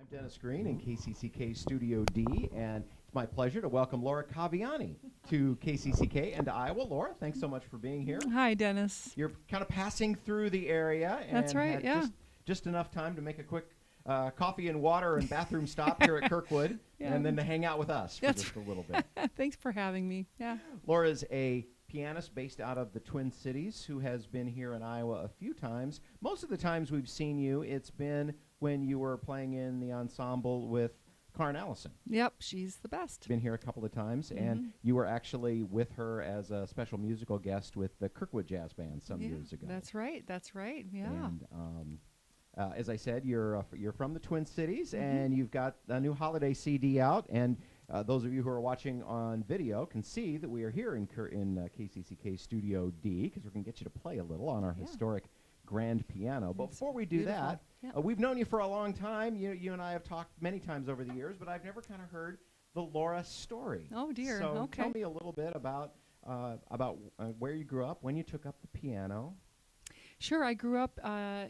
I'm Dennis Green in KCCK Studio D, and it's my pleasure to welcome Laura Caviani to KCCK and to Iowa. Laura, thanks so much for being here. Hi, Dennis. You're kind of passing through the area. And That's right, had yeah. just enough time to make a quick coffee and water and bathroom stop here at Kirkwood, Yeah. and then to hang out with us for just a little bit. Thanks for having me. Yeah. Laura's a pianist based out of the Twin Cities who has been here in Iowa a few times. Most of the times we've seen you, it's been when you were playing in the ensemble with Karen Allison. Yep, she's the best. Been here a couple of times, and you were actually with her as a special musical guest with the Kirkwood Jazz Band some years ago. That's right. Yeah. And as I said, you're from the Twin Cities, and you've got a new holiday CD out. And those of you who are watching on video can see that we are here in KCCK Studio D, because we're going to get you to play a little on our historic grand piano. But before we do that, we've known you for a long time. You and I have talked many times over the years, but I've never kind of heard the Laura story. Oh, dear. So Okay. tell me a little bit about where you grew up, when you took up the piano. Sure. I grew up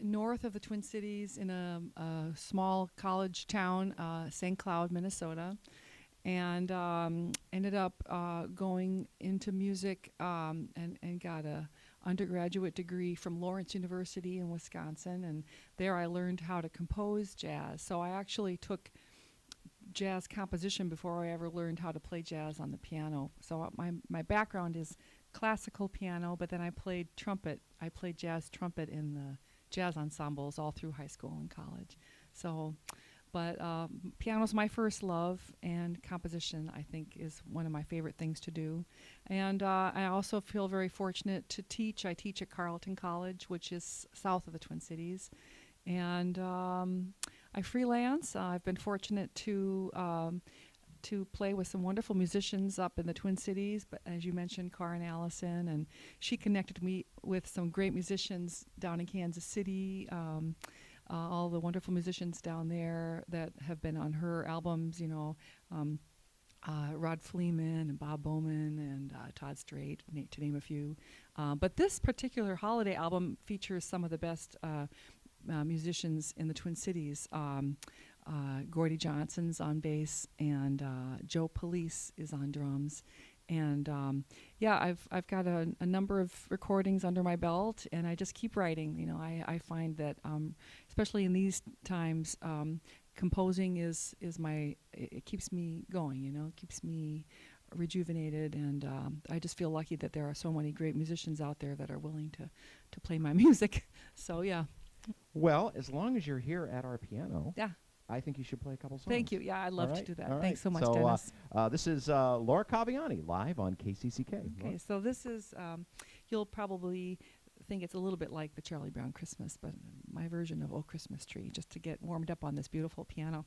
north of the Twin Cities in a small college town, St. Cloud, Minnesota, and ended up going into music and got a undergraduate degree from Lawrence University in Wisconsin, and there I learned how to compose jazz. So I actually took jazz composition before I ever learned how to play jazz on the piano. So my background is classical piano, but then I played trumpet. I played jazz trumpet in the jazz ensembles all through high school and college. So, but piano's my first love, and composition, I think, is one of my favorite things to do. And I also feel very fortunate to teach. I teach at Carleton College, which is south of the Twin Cities. And I freelance. I've been fortunate to play with some wonderful musicians up in the Twin Cities, but as you mentioned, Karen Allison, and she connected me with some great musicians down in Kansas City. All the wonderful musicians down there that have been on her albums, Rod Fleeman and Bob Bowman and Todd Strait, to name a few. But this particular holiday album features some of the best musicians in the Twin Cities. Gordy Johnson's on bass, and Joe Police is on drums. And I've got a number of recordings under my belt, and I just keep writing. I find that especially in these times, composing is it keeps me going. It keeps me rejuvenated, and I just feel lucky that there are so many great musicians out there that are willing to play my music. So yeah. Well, as long as you're here at our piano, Yeah. I think you should play a couple songs. Thank you. Yeah, I'd love to do that. All Thanks so right. much, Dennis. This is Laura Caviani live on KCCK. Okay, so this is, you'll probably think it's a little bit like the Charlie Brown Christmas, but my version of Oh Christmas Tree, just to get warmed up on this beautiful piano.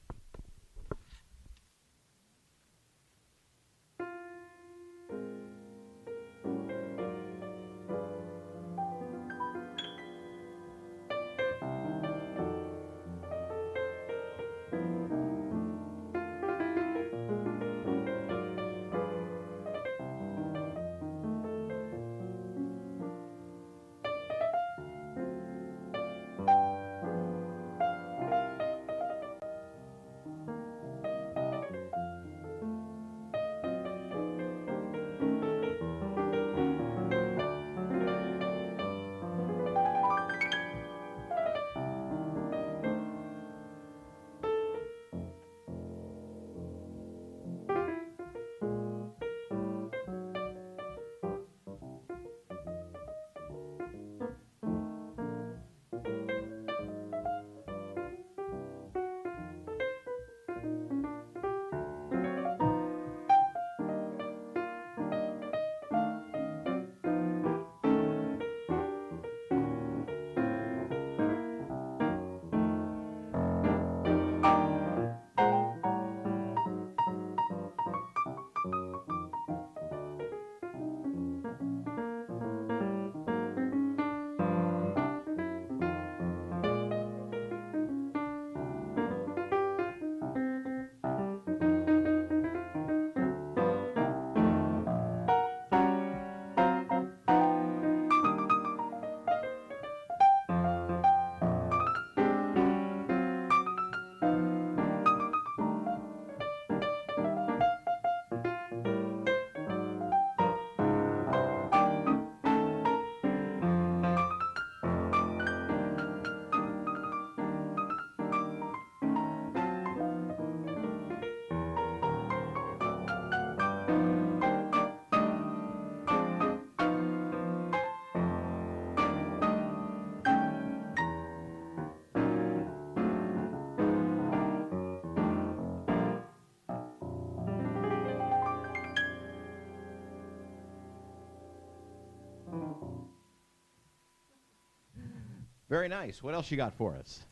Very nice. What else you got for us?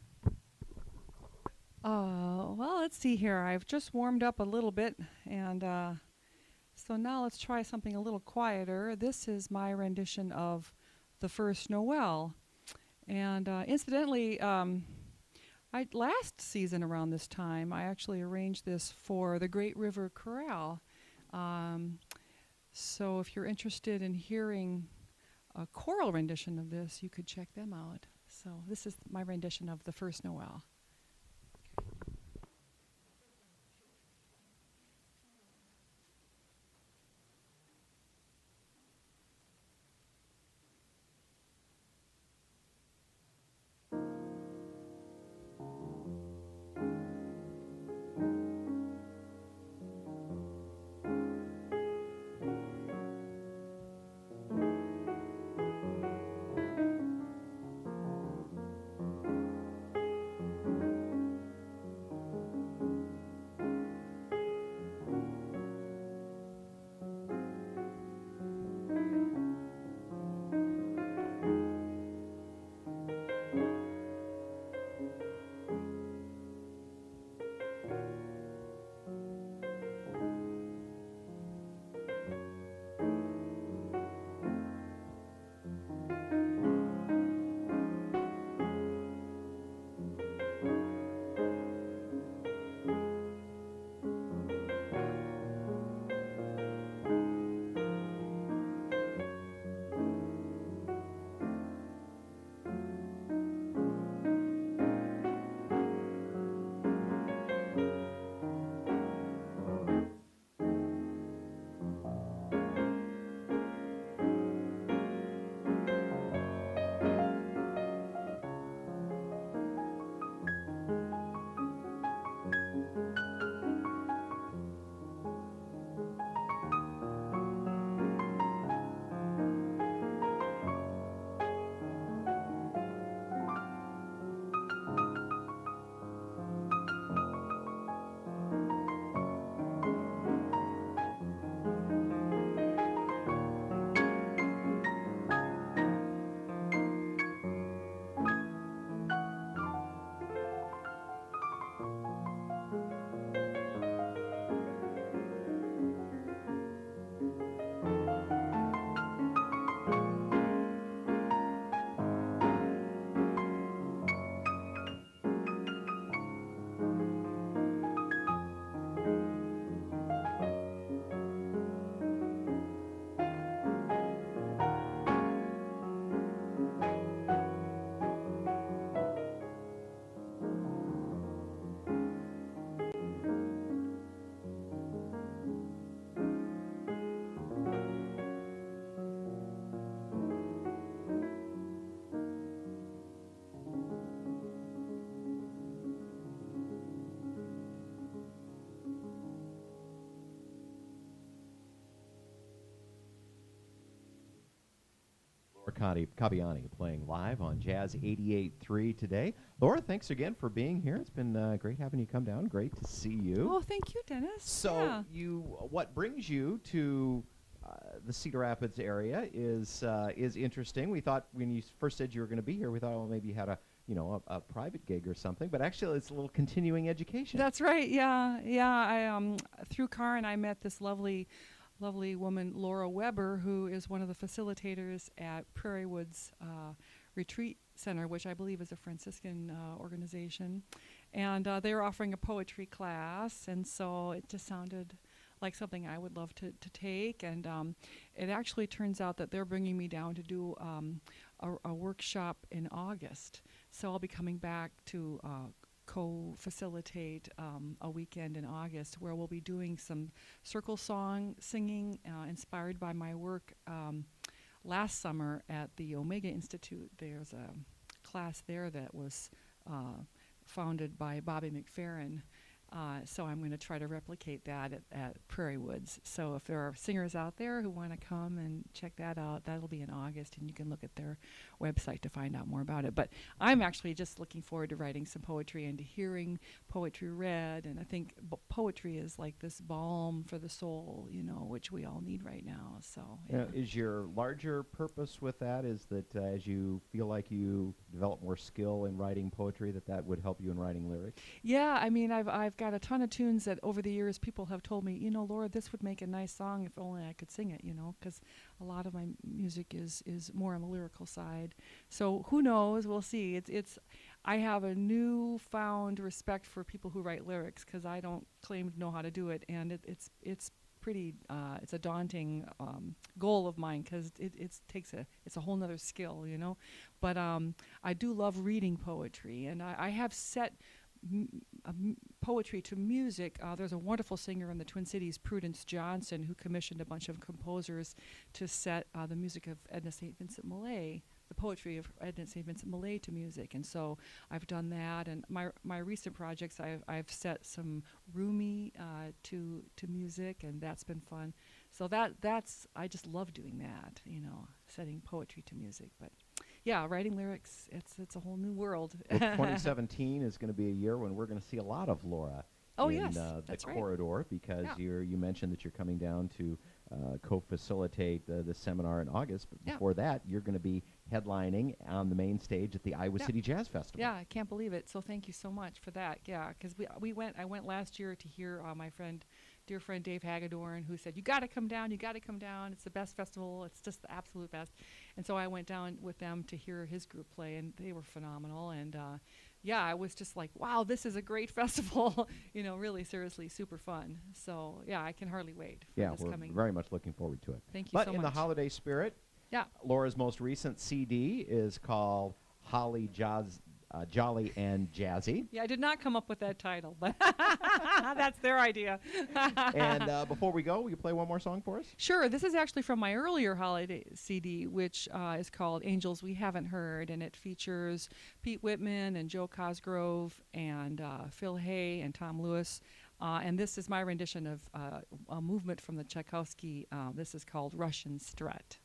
Well, let's see here. I've just warmed up a little bit, and so now let's try something a little quieter. This is my rendition of the first Noel. And incidentally, last season around this time, I actually arranged this for the Great River Chorale. So if you're interested in hearing a choral rendition of this, you could check them out. So this is my rendition of the first Noel. Caviani playing live on Jazz 88.3 today. Laura, thanks again for being here. It's been great having you come down. Great to see you. Oh, thank you, Dennis. So what brings you to the Cedar Rapids area is interesting. We thought when you first said you were going to be here, we thought, well, maybe you had a private gig or something, but actually it's a little continuing education. That's right. Yeah. I through Karin, I met this lovely woman, Laura Weber, who is one of the facilitators at Prairie Woods Retreat Center, which I believe is a Franciscan organization. And they were offering a poetry class, and so it just sounded like something I would love to take. And it actually turns out that they're bringing me down to do a workshop in August. So I'll be coming back to co-facilitate a weekend in August where we'll be doing some circle song singing inspired by my work last summer at the Omega Institute. There's a class there that was founded by Bobby McFerrin, So I'm going to try to replicate that at Prairie Woods. So if there are singers out there who want to come and check that out, that'll be in August, and you can look at their website to find out more about it. But I'm actually just looking forward to writing some poetry and to hearing poetry read. And I think poetry is like this balm for the soul, which we all need right now. So yeah. Is your larger purpose with that is that as you feel like you develop more skill in writing poetry, that would help you in writing lyrics? Yeah, I mean, I've got a ton of tunes that over the years people have told me, Laura, this would make a nice song if only I could sing it, because a lot of my music is more on the lyrical side. So who knows? We'll see. I have a newfound respect for people who write lyrics because I don't claim to know how to do it, and it's pretty. It's a daunting goal of mine because it's a whole nother skill, But I do love reading poetry, and I have set poetry to music. There's a wonderful singer in the Twin Cities, Prudence Johnson, who commissioned a bunch of composers to set the music of Edna St. Vincent Millay, the poetry of Edna St. Vincent Millay to music. And so I've done that. And my recent projects, I've set some Rumi to music, and that's been fun. So I just love doing that, setting poetry to music. But yeah, writing lyrics, it's a whole new world. Well, 2017 is going to be a year when we're going to see a lot of Laura in the corridor because you mentioned that you're coming down to co-facilitate the seminar in August. But before that, you're going to be headlining on the main stage at the Iowa City Jazz Festival. Yeah, I can't believe it. So thank you so much for that. Yeah, because I went last year to hear my dear friend Dave Hagedorn, who said, you got to come down. It's the best festival. It's just the absolute best. And so I went down with them to hear his group play, and they were phenomenal. And I was just like, wow, this is a great festival. Really, seriously, super fun. So yeah, I can hardly wait for this coming. Yeah, we're very much looking forward to it. Thank you so much. But in the holiday spirit, Laura's most recent CD is called Holly Jolly and Jazzy. Yeah, I did not come up with that title, but that's their idea. And before we go, will you play one more song for us? Sure. This is actually from my earlier holiday CD, which is called Angels We Haven't Heard, and it features Pete Whitman and Joe Cosgrove and Phil Hay and Tom Lewis. And this is my rendition of a movement from the Tchaikovsky. This is called Russian Strut.